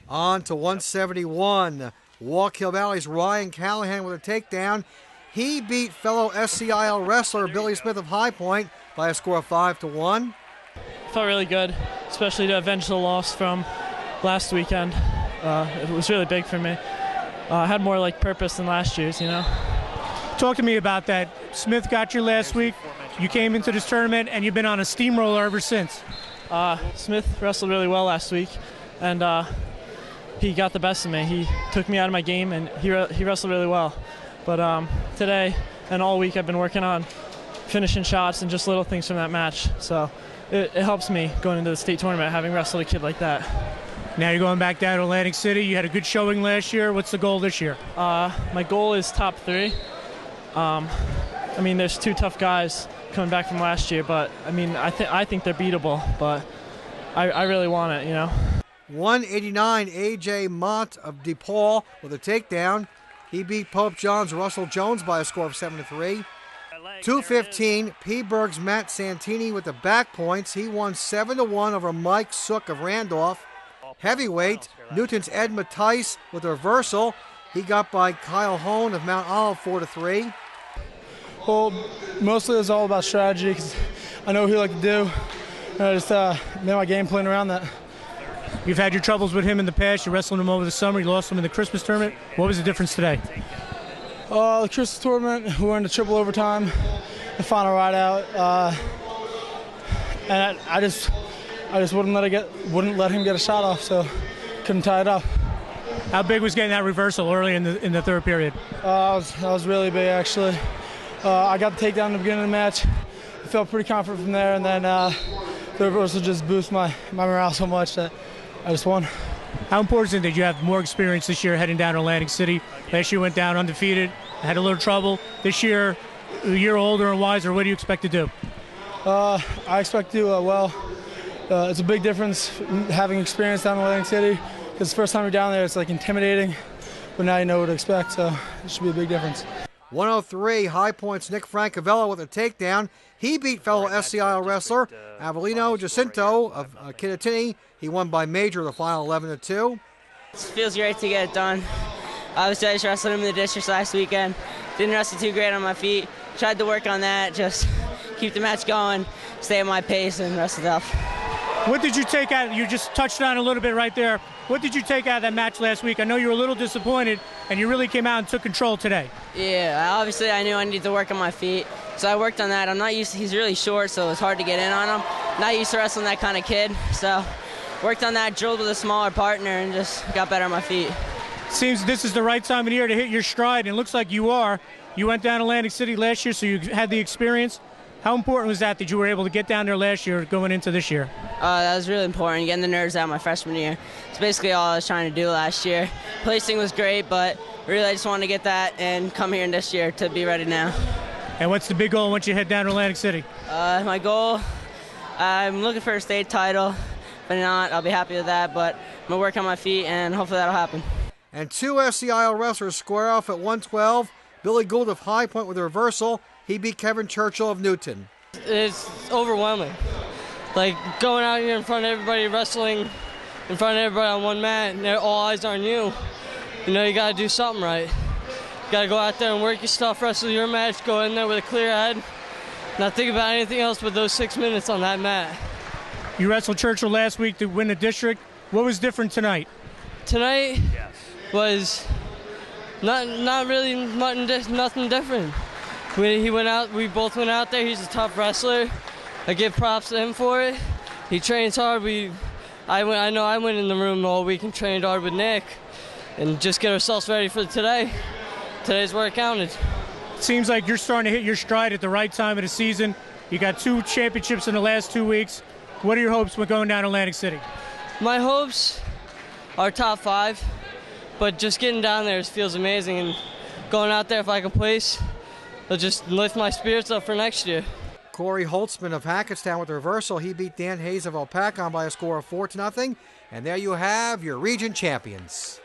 On to 171. Wallkill Valley's Ryan Callahan with a takedown. He beat fellow SCIL wrestler Billy Smith of High Point by a score of 5-1. Felt really good, especially to avenge the loss from last weekend. It was really big for me. I had more like purpose than last year's, you know. Talk to me about that. Smith got you last week. You came into this tournament and you've been on a steamroller ever since. Smith wrestled really well last week, and he got the best of me. He took me out of my game, and he wrestled really well. But today and all week I've been working on finishing shots and just little things from that match. So it helps me going into the state tournament, having wrestled a kid like that. Now you're going back down to Atlantic City. You had a good showing last year. What's the goal this year? My goal is top 3. I mean, there's 2 tough guys coming back from last year, but I mean, I think they're beatable, but I really want it, you know. 189, A.J. Mott of DePaul with a takedown. He beat Pope John's Russell Jones by a score of 7-3. 215, P-Berg's Matt Santini with the back points. He won 7-1 over Mike Sook of Randolph. Heavyweight, Newton's Ed Mattice with a reversal. He got by Kyle Hone of Mount Olive 4-3. Well, mostly it was all about strategy because I know what he liked to do. And I just made my game plan around that. You've had your troubles with him in the past. You wrestled him over the summer. You lost him in the Christmas tournament. What was the difference today? The Christmas tournament, we went into triple overtime, the final ride out, and I just wouldn't let him get a shot off, so couldn't tie it up. How big was getting that reversal early in the third period? That was really big, actually. I got the takedown in the beginning of the match. I felt pretty confident from there, and then the reversal just boosted my morale so much that I just won. How important is it that you have more experience this year heading down to Atlantic City? Last year went down undefeated, had a little trouble. This year, a year older and wiser, what do you expect to do? I expect to do well. It's a big difference having experience down in Atlantic City, because the first time you're down there, it's like intimidating, but now you know what to expect, so it should be a big difference. 103, High Point's Nick Francovilla with a takedown. He beat fellow SCIL wrestler Avelino Jacinto of Kittatinny. He won by major the final 11-2. It feels great to get it done. I was just wrestling him in the districts last weekend. Didn't wrestle too great on my feet. Tried to work on that, just keep the match going, stay at my pace, and wrestle tough. What did you take out? You just touched on a little bit right there. What did you take out of that match last week? I know you were a little disappointed, and you really came out and took control today. Yeah, obviously I knew I needed to work on my feet, so I worked on that. I'm not used to, he's really short, so it's hard to get in on him. Not used to wrestling that kind of kid, so worked on that, drilled with a smaller partner, and just got better on my feet. Seems this is the right time of year to hit your stride, and it looks like you are. You went down to Atlantic City last year, so you had the experience. How important was that you were able to get down there last year going into this year? That was really important, getting the nerves out my freshman year. It's basically all I was trying to do last year. Placing was great, but really I just wanted to get that and come here in this year to be ready now. And what's the big goal once you head down to Atlantic City? My goal, I'm looking for a state title. If not, I'll be happy with that, but I'm going to work on my feet, and hopefully that'll happen. And 2 SCIL wrestlers square off at 112. Billy Gould of High Point with a reversal. He beat Kevin Churchill of Newton. It's overwhelming. Like going out here in front of everybody, wrestling in front of everybody on one mat, and all eyes on you. You know, you got to do something right. You got to go out there and work your stuff, wrestle your match, go in there with a clear head, not think about anything else but those 6 minutes on that mat. You wrestled Churchill last week to win the district. What was different tonight? Tonight was not really nothing different. We both went out there. He's a tough wrestler. I give props to him for it. He trains hard. I know I went in the room all week and trained hard with Nick, and just get ourselves ready for today. Today's where it counted. It seems like you're starting to hit your stride at the right time of the season. You got 2 championships in the last 2 weeks. What are your hopes with going down to Atlantic City? My hopes are top 5, but just getting down there feels amazing, and going out there if I can place, it'll just lift my spirits up for next year. Corey Holtzman of Hackettstown with the reversal. He beat Dan Hayes of Alpacon by a score of 4-0. And there you have your region champions.